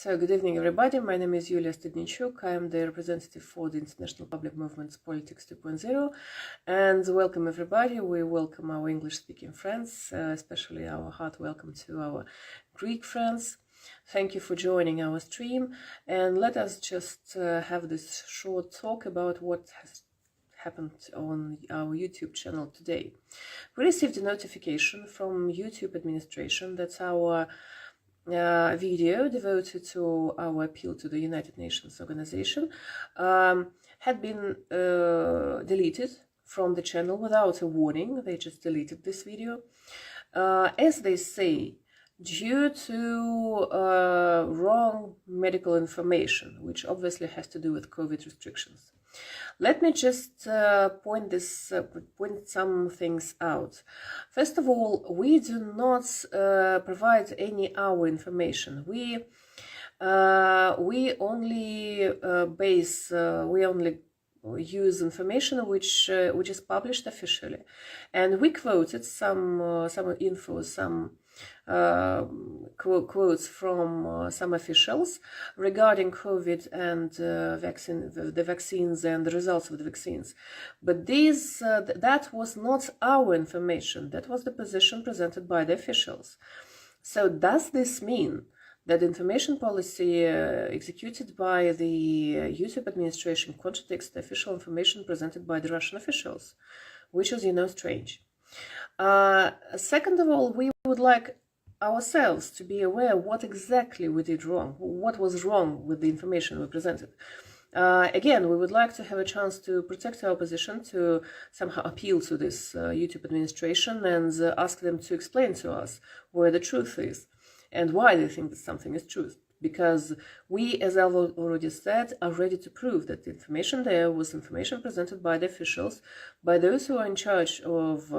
So, good evening, everybody. My name is Yulia Stednichuk. I am the representative for the International Public Movement's Politics 2.0. And welcome, everybody. We welcome our English-speaking friends, especially our heart welcome to our Greek friends. Thank you for joining our stream. And let us just have this short talk about what has happened on our YouTube channel today. We received a notification from YouTube administration that our video devoted to our appeal to the United Nations organization had been deleted from the channel without a warning. They just deleted this video, as they say, due to wrong medical information, which obviously has to do with COVID restrictions. Let me just point some things out. First of all, we do not provide any our information. We only use information which is published officially, and we quoted some info, some quotes from some officials regarding COVID and the vaccines and the results of the vaccines. But that was not our information. That was the position presented by the officials. So does this mean that information policy executed by the YouTube administration contradicts the official information presented by the Russian officials, which is, strange. Second of all, we would like ourselves to be aware what exactly we did wrong, what was wrong with the information we presented. Again, we would like to have a chance to protect our position, to somehow appeal to this YouTube administration and ask them to explain to us where the truth is and why they think that something is truth. Because we, as I already said, are ready to prove that the information there was information presented by the officials, by those who are in charge of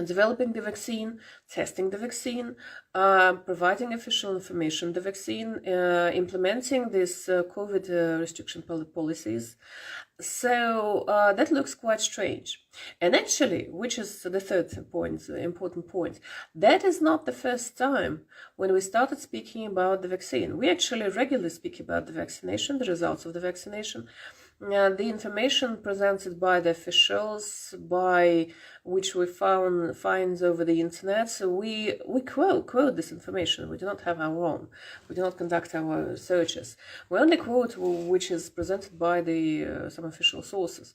developing the vaccine, testing the vaccine, providing official information, the vaccine, implementing this COVID restriction policies. So that looks quite strange. And actually, which is the third point, important point, that is not the first time when we started speaking about the vaccine. We actually regularly speak about the vaccination, the results of the vaccination. The information presented by the officials, by which we find over the internet, so we quote this information. We do not have our own. We do not conduct our searches. We only quote which is presented by some official sources.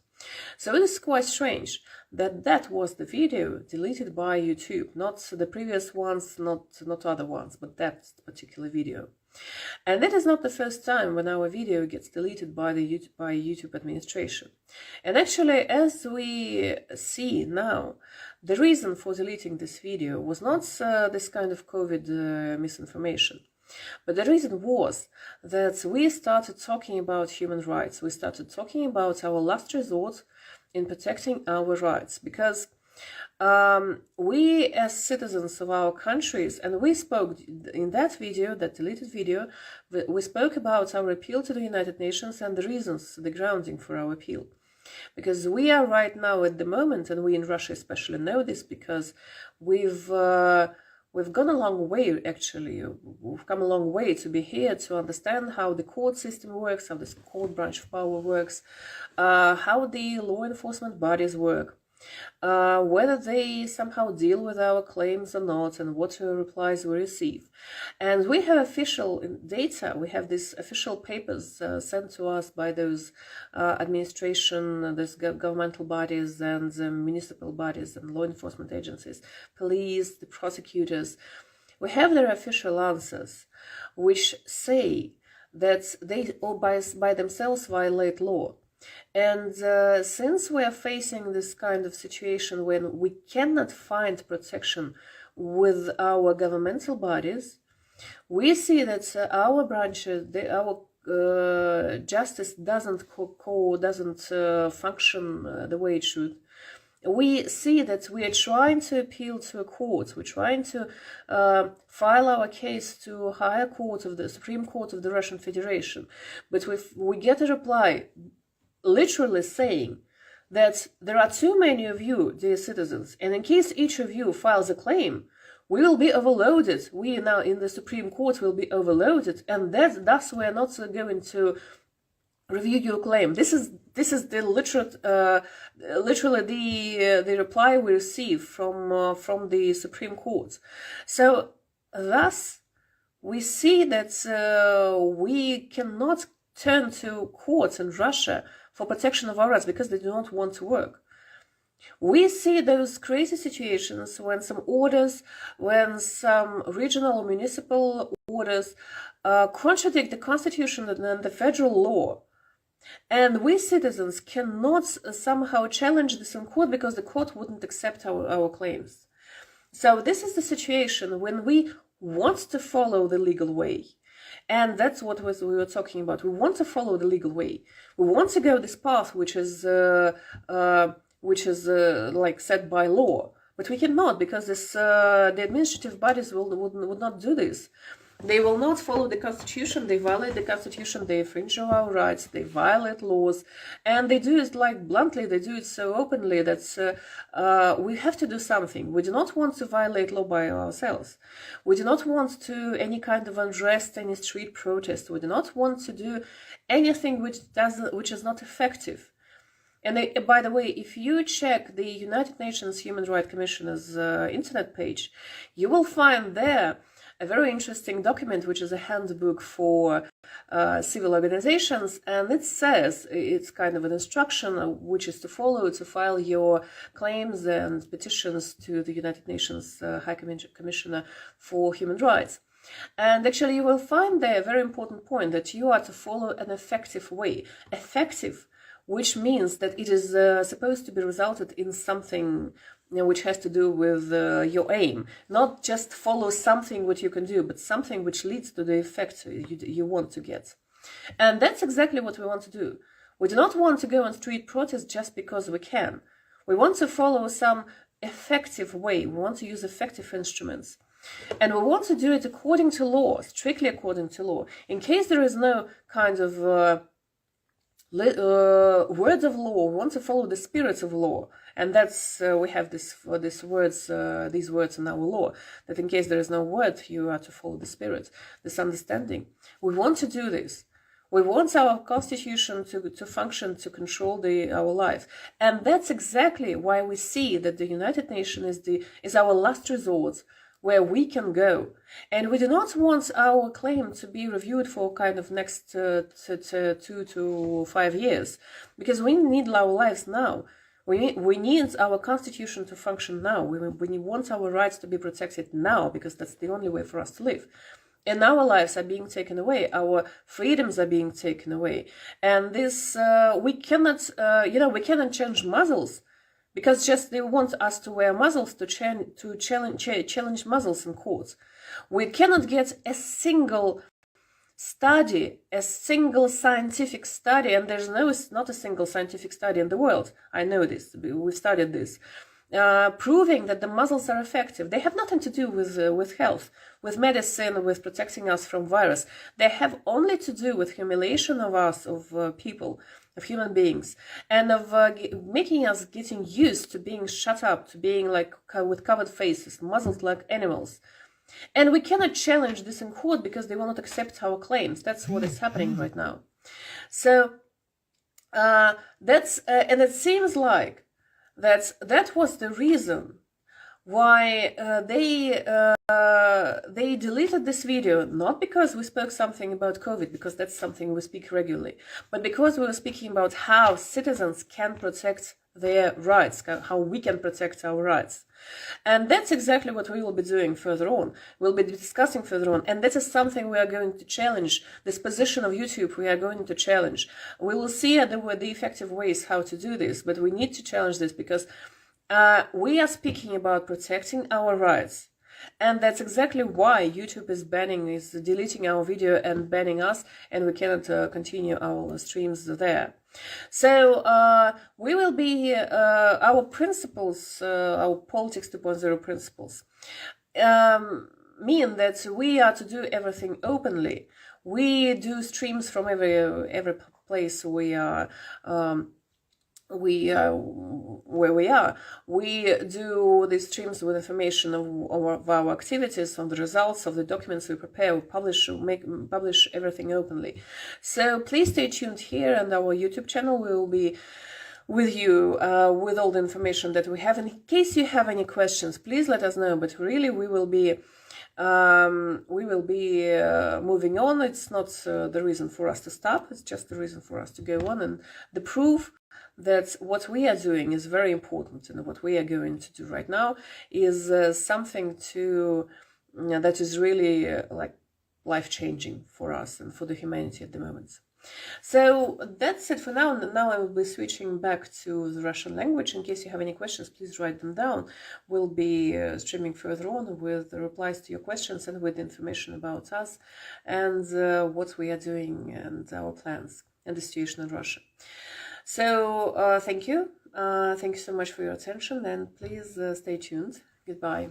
So it is quite strange that was the video deleted by YouTube, not the previous ones, not other ones, but that particular video. And that is not the first time when our video gets deleted by YouTube administration. And actually, as we see now, the reason for deleting this video was not this kind of COVID misinformation. But the reason was that we started talking about human rights. We started talking about our last resort in protecting our rights, because we as citizens of our countries, and we spoke in that video, that deleted video, we spoke about our appeal to the United Nations and the reasons, the grounding for our appeal. Because we are right now at the moment, and we in Russia especially know this, because we've gone a long way, actually. We've come a long way to be here, to understand how the court system works, how the court branch of power works, how the law enforcement bodies work, whether they somehow deal with our claims or not, and what replies we receive. And we have official data, we have these official papers sent to us by those administration, those governmental bodies and municipal bodies and law enforcement agencies, police, the prosecutors. We have their official answers, which say that they all by themselves violate law. And since we are facing this kind of situation when we cannot find protection with our governmental bodies, we see that our branches, our justice doesn't function the way it should. We see that we are trying to appeal to a court. We're trying to file our case to a higher court of the Supreme Court of the Russian Federation, but we get a reply literally saying that there are too many of you, dear citizens, and in case each of you files a claim, we will be overloaded. We now in the Supreme Court will be overloaded, and thus we are not going to review your claim. This is the literally the reply we receive from the Supreme Court. So thus we see that we cannot turn to courts in Russia for protection of our rights because they do not want to work. We see those crazy situations when some orders, when some regional or municipal orders contradict the Constitution and the federal law. And we citizens cannot somehow challenge this in court because the court wouldn't accept our claims. So this is the situation when we want to follow the legal way. And that's what we were talking about. We want to follow the legal way. We want to go this path which is like set by law. But we cannot because the administrative bodies would not do this. They will not follow the Constitution, they violate the Constitution, they infringe our rights, they violate laws, and they do it like bluntly, they do it so openly that we have to do something. We do not want to violate law by ourselves. We do not want to any kind of unrest, any street protest. We do not want to do anything which is not effective. And by the way, if you check the United Nations Human Rights Commissioner's internet page, you will find there a very interesting document, which is a handbook for civil organizations, and it says, it's kind of an instruction which is to follow to file your claims and petitions to the United Nations High Commissioner for Human Rights. And actually you will find there a very important point that you are to follow an effective way. Effective, which means that it is supposed to be resulted in something which has to do with your aim. Not just follow something what you can do, but something which leads to the effect you want to get. And that's exactly what we want to do. We do not want to go on street protest just because we can. We want to follow some effective way. We want to use effective instruments. And we want to do it according to law, strictly according to law. In case there is no kind of words of law, we want to follow the spirits of law. And that's we have these words in our law, that in case there is no word, you are to follow the spirit, this understanding. We want to do this. We want our constitution to function, to control our life. And that's exactly why we see that the United Nations is our last resort, where we can go. And we do not want our claim to be reviewed for kind of next 2 to 5 years, because we need our lives now. We need our constitution to function now. We want our rights to be protected now, because that's the only way for us to live. And our lives are being taken away. Our freedoms are being taken away. And this, we cannot change muzzles. Because just they want us to wear muzzles to challenge muzzles in courts. We cannot get a single study, a single scientific study, and there's not a single scientific study in the world. I know this, we've studied this, proving that the muzzles are effective. They have nothing to do with health, with medicine, with protecting us from virus. They have only to do with humiliation of us, of people, of human beings, and of making us getting used to being shut up, to being like with covered faces, muzzled like animals. And we cannot challenge this in court because they will not accept our claims. That's what is happening right now. So and it seems like that was the reason why they deleted this video, not because we spoke something about COVID, because that's something we speak regularly, but because we were speaking about how citizens can protect their rights, how we can protect our rights. And that's exactly what we will be doing further on. We'll be discussing further on. And that is something we are going to challenge. This position of YouTube, we are going to challenge. We will see the effective ways how to do this, but we need to challenge this because we are speaking about protecting our rights. And that's exactly why YouTube is deleting our video and banning us, and we cannot continue our streams there. So we will be, our principles, our Politics 2.0 principles, mean that we are to do everything openly. We do streams from every place we are where we are. We do these streams with information of our activities, on the results of the documents we prepare, we publish everything openly. So please stay tuned here, and our YouTube channel will be with you with all the information that we have. And in case you have any questions, please let us know. But really, we will be moving on. It's not the reason for us to stop. It's just the reason for us to go on, and the proof that what we are doing is very important, and what we are going to do right now is something that is really like life-changing for us and for the humanity at the moment. So that's it for now. Now I will be switching back to the Russian language. In case you have any questions, please write them down. We'll be streaming further on with the replies to your questions and with information about us and what we are doing and our plans and the situation in Russia. So thank you. Thank you so much for your attention, and please stay tuned. Goodbye.